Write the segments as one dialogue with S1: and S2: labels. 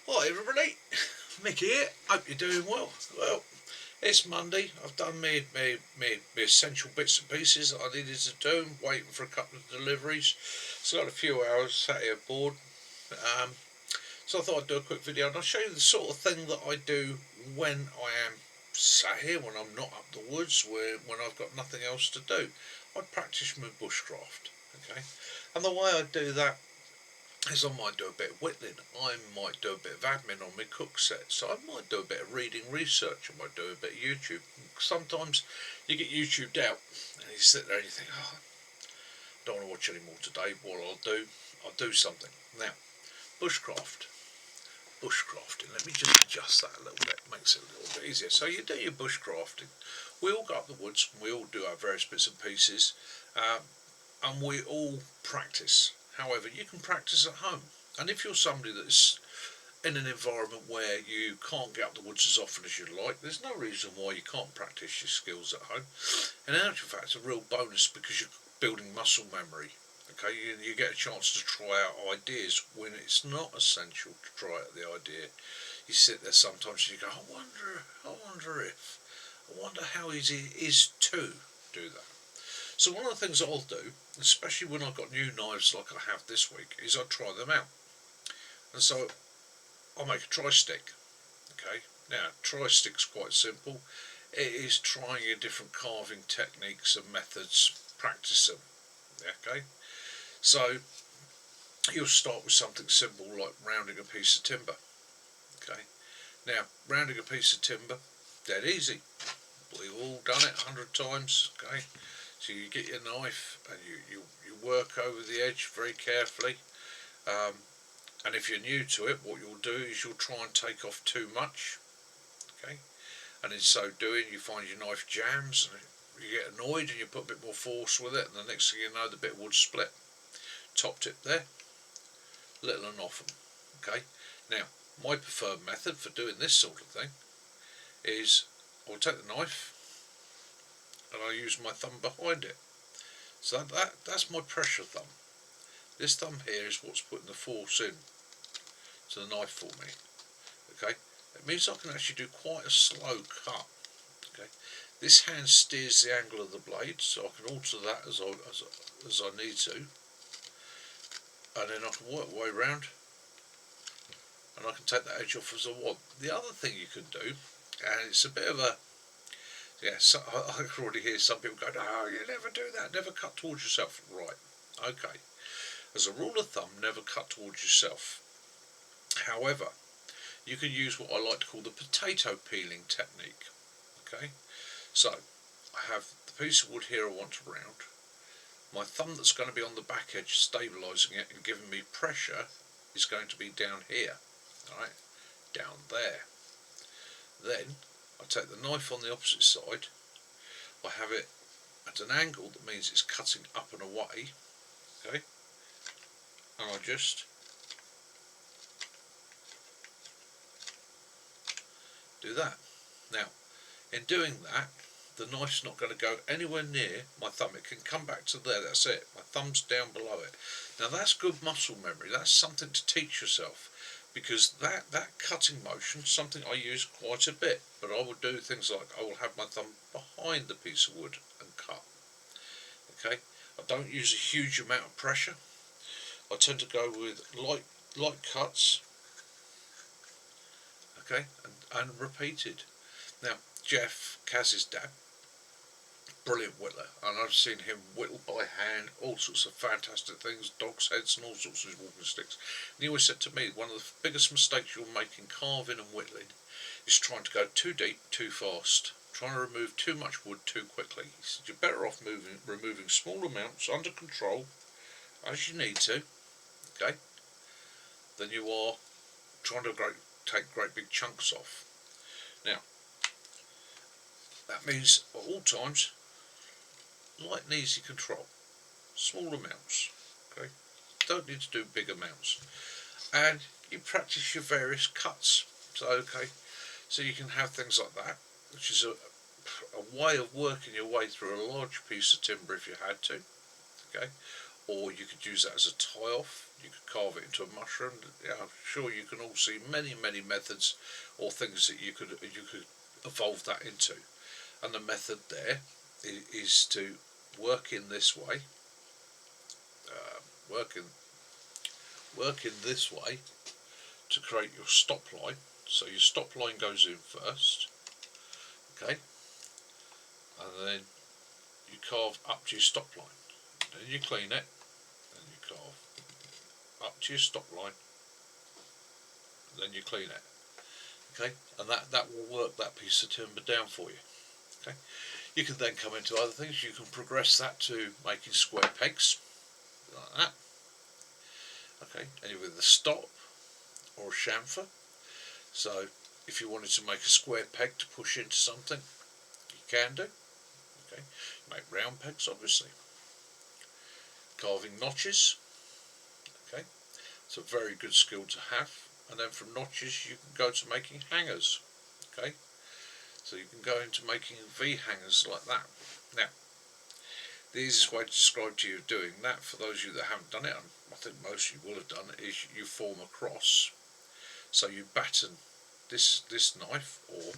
S1: Hi everybody, Mick here, hope you're doing well. Well, it's Monday, I've done me essential bits and pieces that I needed to do, waiting for a couple of deliveries. So I got a few hours, sat here bored, um, so I thought I'd do a quick video and I'll show you the sort of thing that I do when I am sat here, when I'm not up the woods, when I've got nothing else to do. I practice my bushcraft, okay? And the way I do that is I might do a bit of whittling, I might do a bit of admin on my cook set, so I might do a bit of reading research, I might do a bit of YouTube. Sometimes you get YouTubed out and you sit there and you think, oh, I don't want to watch any more today. What I'll do something. Now, bushcraft. Bushcrafting, let me just adjust that a little bit, makes it a little bit easier. So you do your bushcrafting, we all go up the woods, we all do our various bits and pieces, and we all practice. However, you can practice at home. And if you're somebody that's in an environment where you can't get up the woods as often as you'd like, there's no reason why you can't practice your skills at home. And in actual fact, it's a real bonus because you're building muscle memory. Okay, you get a chance to try out ideas when it's not essential to try out the idea. You sit there sometimes and you go, I wonder how easy it is to do that. So one of the things I'll do, especially when I've got new knives like I have this week, is I'll try them out. And so I'll make a tri-stick. Okay, now tri-stick's quite simple. It is trying your different carving techniques and methods, practice them. Okay, so you'll start with something simple like rounding a piece of timber. Okay, now rounding a piece of timber, dead easy. We've all done it 100 times. Okay, so you get your knife and you work over the edge very carefully. And if you're new to it, what you'll do is you'll try and take off too much. Okay, and in so doing, you find your knife jams and you get annoyed and you put a bit more force with it, and the next thing you know, the bit of wood split. Top tip there, little and often. Okay, now my preferred method for doing this sort of thing is I'll take the knife and I'll use my thumb behind it. So that's my pressure thumb. This thumb here is what's putting the force in to the knife for me. Okay, it means I can actually do quite a slow cut. Okay, this hand steers the angle of the blade, so I can alter that as I need to, and then I can work my way around, and I can take that edge off as I want. The other thing you can do, and it's a bit of a so I can already hear some people go, "No, you never do that. Never cut towards yourself." Right? Okay. As a rule of thumb, never cut towards yourself. However, you can use what I like to call the potato peeling technique. Okay, so I have the piece of wood here I want to round. My thumb that's going to be on the back edge stabilising it and giving me pressure is going to be down here. Alright, down there. Then I take the knife on the opposite side. I have it at an angle that means it's cutting up and away. Okay, and I just do that. Now, in doing that, the knife's not going to go anywhere near my thumb. It can come back to there, that's it. My thumb's down below it. Now that's good muscle memory. That's something to teach yourself, because that cutting motion, something I use quite a bit, but I will do things like I will have my thumb behind the piece of wood and cut. Okay, I don't use a huge amount of pressure. I tend to go with light cuts. Okay, and repeated. Now Jeff, Kaz's dad, brilliant whittler, and I've seen him whittle by hand all sorts of fantastic things, dog's heads and all sorts of walking sticks. And he always said to me, one of the biggest mistakes you'll make in carving and whittling is trying to go too deep too fast, trying to remove too much wood too quickly. He said you're better off removing small amounts under control as you need to, okay, than you are trying to take great big chunks off. Now that means at all times light and easy control, small amounts. Okay, don't need to do big amounts, and you practice your various cuts. So so you can have things like that, which is a way of working your way through a large piece of timber if you had to. Okay, or you could use that as a tie off. You could carve it into a mushroom. Yeah, I'm sure you can all see many methods or things that you could evolve that into. And the method there is to work in this way, uh, work in work in this way to create your stop line. So your stop line goes in first, okay, and then you carve up to your stop line. Then you clean it, then you carve up to your stop line, then you clean it, okay, and that will work that piece of timber down for you. Okay, you can then come into other things. You can progress that to making square pegs like that. Okay, either with a stop or a chamfer. So if you wanted to make a square peg to push into something, you can do. Okay, make round pegs obviously. Carving notches. Okay, it's a very good skill to have. And then from notches you can go to making hangers. Okay, so you can go into making V hangers like that. Now, the easiest way to describe to you doing that, for those of you that haven't done it, and I think most of you will have done it, is you form a cross. So you batten this knife, or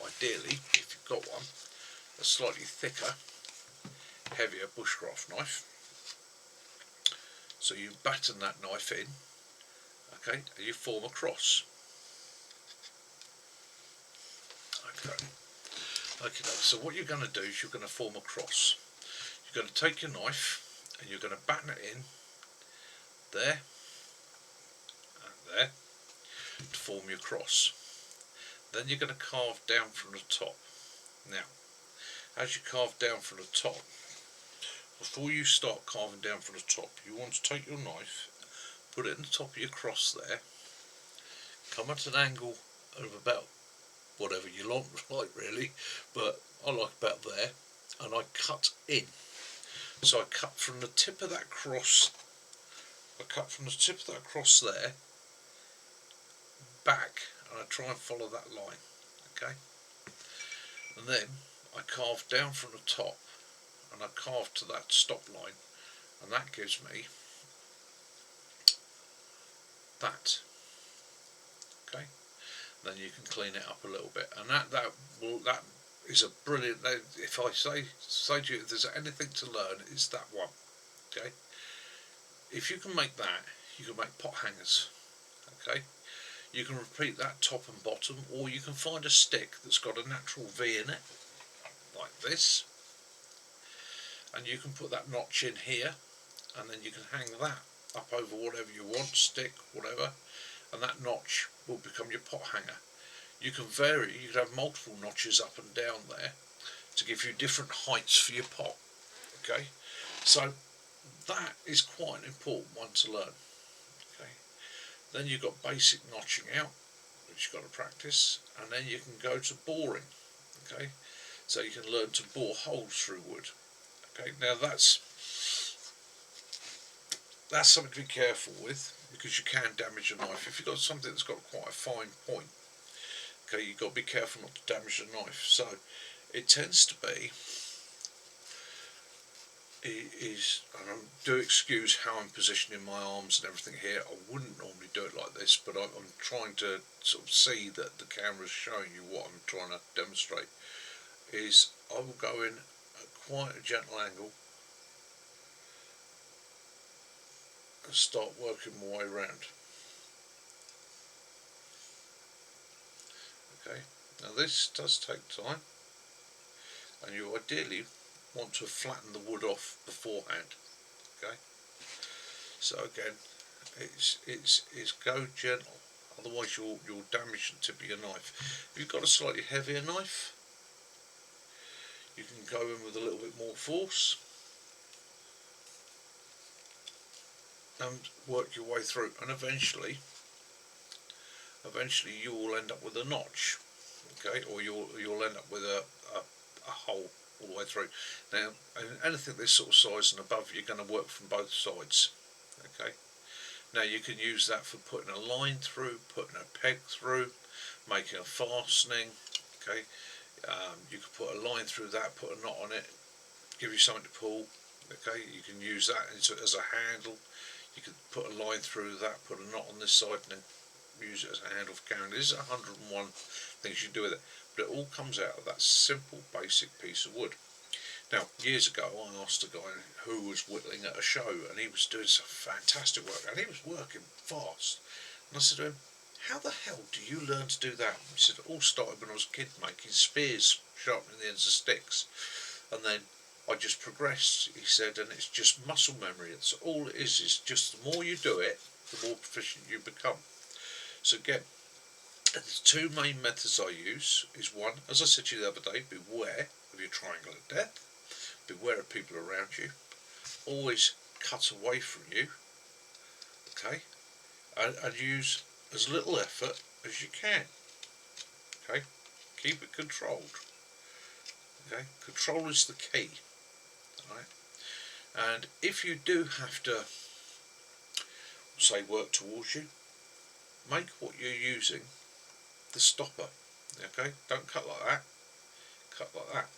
S1: ideally, if you've got one, a slightly thicker, heavier bushcraft knife. So you batten that knife in, okay, and you form a cross. Okay, so what you're going to do is you're going to form a cross. You're going to take your knife and you're going to batten it in there and there to form your cross. Then you're going to carve down from the top. Now, as you carve down from the top, before you start carving down from the top, you want to take your knife, put it in the top of your cross there, come at an angle of about whatever you like really, but I like about there, and I cut in. So I cut from the tip of that cross, there, back, and I try and follow that line, okay? And then I carve down from the top, and I carve to that stop line, and that gives me that, okay? Then you can clean it up a little bit, and that is a brilliant. If I say to you, if there's anything to learn, it's that one. Okay, if you can make that, you can make pot hangers. Okay, you can repeat that top and bottom, or you can find a stick that's got a natural V in it, like this, and you can put that notch in here, and then you can hang that up over whatever you want, stick, whatever, and that notch will become your pot hanger. You can vary, you can have multiple notches up and down there to give you different heights for your pot. Okay, so that is quite an important one to learn. Okay, then you've got basic notching out, which you've got to practice, and then you can go to boring. Okay, so you can learn to bore holes through wood. Okay, now that's something to be careful with, because you can damage a knife. If you've got something that's got quite a fine point, okay, you've got to be careful not to damage the knife. So it tends to be, and do excuse how I'm positioning my arms and everything here, I wouldn't normally do it like this, but I'm trying to sort of see that the camera's showing you what I'm trying to demonstrate, is I will go in at quite a gentle angle and start working my way around. Okay, now this does take time, and you ideally want to flatten the wood off beforehand. Okay, so again, it's go gentle, otherwise you'll damage the tip of your knife. If you've got a slightly heavier knife, you can go in with a little bit more force and work your way through, and eventually you will end up with a notch, okay, or you'll end up with a hole all the way through. Now, anything this sort of size and above, you're going to work from both sides. Okay. Now you can use that for putting a line through, putting a peg through, making a fastening. Okay. You could put a line through that, put a knot on it, give you something to pull. Okay, you can use that as a handle. You can put a line through that, put a knot on this side, and then use it as a handle for carrying. There's 101 things you can do with it, but it all comes out of that simple, basic piece of wood. Now, years ago, I asked a guy who was whittling at a show, and he was doing some fantastic work, and he was working fast. And I said to him, "How the hell do you learn to do that?" He said, "It all started when I was a kid, making spears, sharpening the ends of sticks, and then I just progressed," he said, "and it's just muscle memory. It's all it is just the more you do it, the more proficient you become." So again, the two main methods I use is one, as I said to you the other day, beware of your triangle of death, beware of people around you, always cut away from you, okay, and use as little effort as you can, okay, keep it controlled, okay, control is the key, right, and if you do have to, say, work towards you, make what you're using the stopper, okay, don't cut like that, cut like that.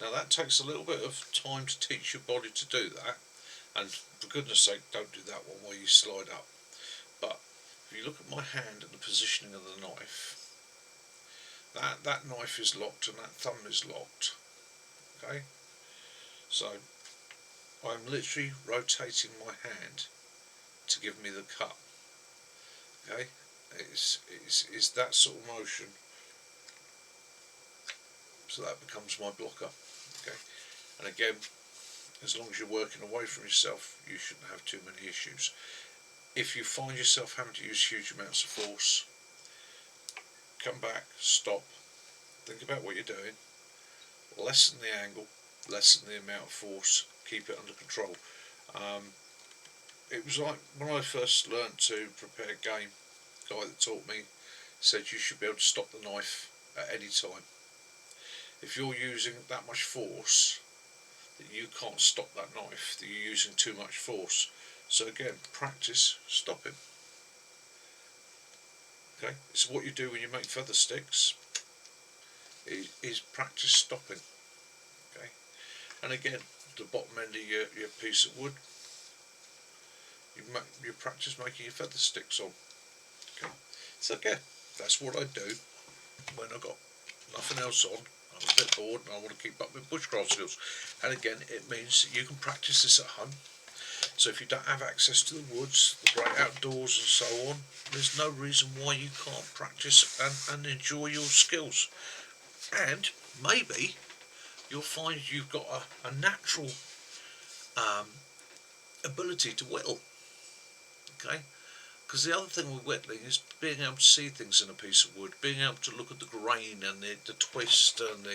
S1: Now that takes a little bit of time to teach your body to do that, and for goodness sake, don't do that one where you slide up. But if you look at my hand and the positioning of the knife, that knife is locked and that thumb is locked, okay, so I'm literally rotating my hand to give me the cut, okay, it's that sort of motion, so that becomes my blocker, okay, and again, as long as you're working away from yourself, you shouldn't have too many issues. If you find yourself having to use huge amounts of force, come back, stop, think about what you're doing, lessen the angle, lessen the amount of force, keep it under control. It was like when I first learned to prepare game, the guy that taught me said you should be able to stop the knife at any time. If you're using that much force that you can't stop that knife, that you're using too much force. So again, practice stopping. Okay, it's what you do when you make feather sticks, is practice stopping. Okay, and again, the bottom end of your piece of wood, you practice making your feather sticks on. Okay, so again, that's what I do when I've got nothing else on. I'm a bit bored and I want to keep up with bushcraft skills. And again, it means that you can practice this at home. So if you don't have access to the woods, the great outdoors and so on, there's no reason why you can't practice and enjoy your skills. And maybe you'll find you've got a natural ability to whittle. Okay? Because the other thing with whittling is being able to see things in a piece of wood, being able to look at the grain and the twist and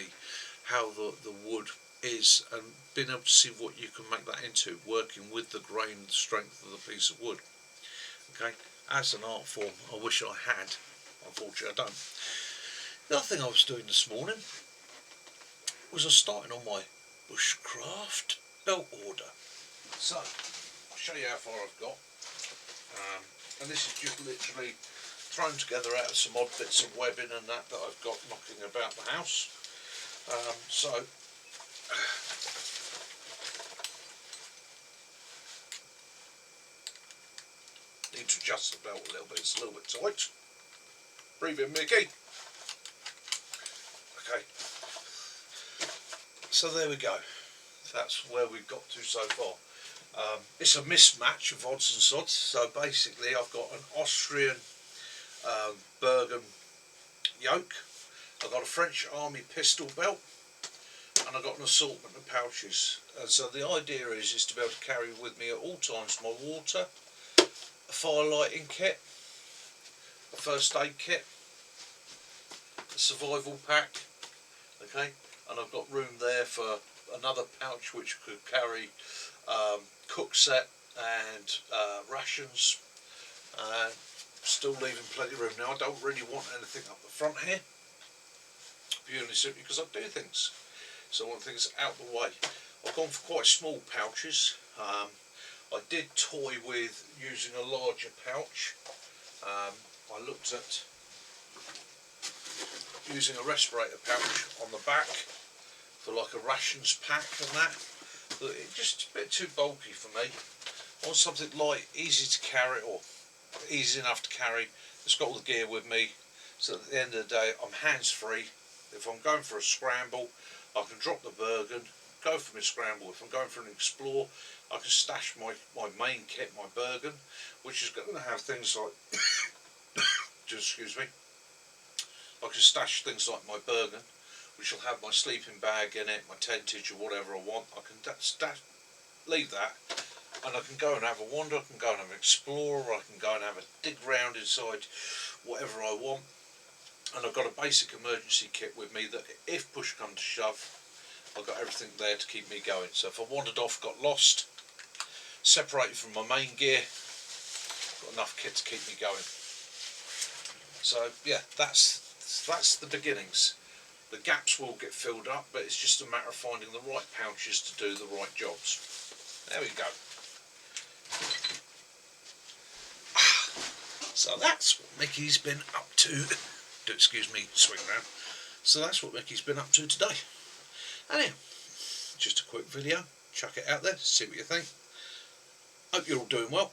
S1: how the wood is, and being able to see what you can make that into, working with the grain, the strength of the piece of wood. Okay, as an art form, I wish I had. Unfortunately, I don't. The other thing I was doing this morning was I was starting on my Bushcraft belt order. So I'll show you how far I've got. And this is just literally thrown together out of some odd bits of webbing and that I've got knocking about the house. So need to adjust the belt a little bit, it's a little bit tight. Breathe in, Mickey. Okay, so there we go, that's where we've got to so far. It's a mismatch of odds and sods, so basically I've got an Austrian Bergen yoke, I've got a French Army pistol belt, and I've got an assortment of pouches. And so the idea is to be able to carry with me at all times my water, a fire lighting kit, a first aid kit, a survival pack, okay, and I've got room there for another pouch which could carry cook set and rations, and still leaving plenty of room. Now I don't really want anything up the front here, purely simply because I do things, so I want things out the way. I've gone for quite small pouches. I did toy with using a larger pouch. I looked at using a respirator pouch on the back for like a rations pack and that. Look, it's just a bit too bulky for me. I want something light, easy to carry, or easy enough to carry. It's got all the gear with me, so at the end of the day I'm hands free. If I'm going for a scramble, I can drop the Bergen, go for my scramble. If I'm going for an explore, I can stash my main kit, my Bergen, which is going to have things like just excuse me, I can stash things like my Bergen, which will have my sleeping bag in it, my tentage or whatever I want. I can leave that, and I can go and have a wander, I can go and have an explore, I can go and have a dig round inside whatever I want. And I've got a basic emergency kit with me that if push comes to shove, I've got everything there to keep me going. So if I wandered off, got lost, separated from my main gear, got enough kit to keep me going. So yeah, that's the beginnings. The gaps will get filled up, but it's just a matter of finding the right pouches to do the right jobs. There we go. So that's what Mickey's been up to. Excuse me, swing round. So that's what Mickey's been up to today. Anyhow, just a quick video. Chuck it out there, see what you think. Hope you're all doing well.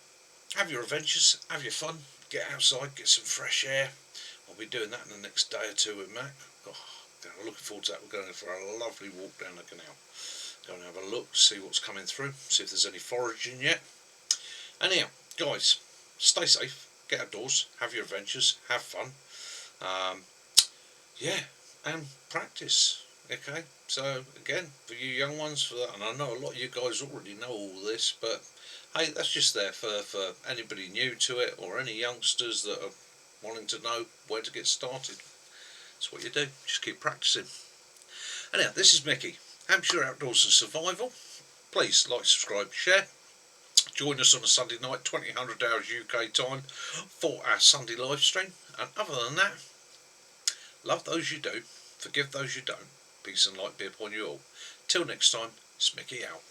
S1: Have your adventures, have your fun, get outside, get some fresh air. I'll be doing that in the next day or two with Mac. Oh, I'm looking forward to that. We're going for a lovely walk down the canal. Go and have a look, see what's coming through, see if there's any foraging yet. Anyhow, guys, stay safe, get outdoors, have your adventures, have fun. Yeah, and practice. Okay, so again, for you young ones, for that, and I know a lot of you guys already know all this, but hey, that's just there for anybody new to it, or any youngsters that are wanting to know where to get started. That's what you do, just keep practicing. Anyhow, this is Mickey, Hampshire Outdoors and Survival. Please like, subscribe, share. Join us on a Sunday night, 2000 hours UK time, for our Sunday live stream. And other than that, love those you do, forgive those you don't. Peace and light be upon you all. Till next time, it's Mickey out.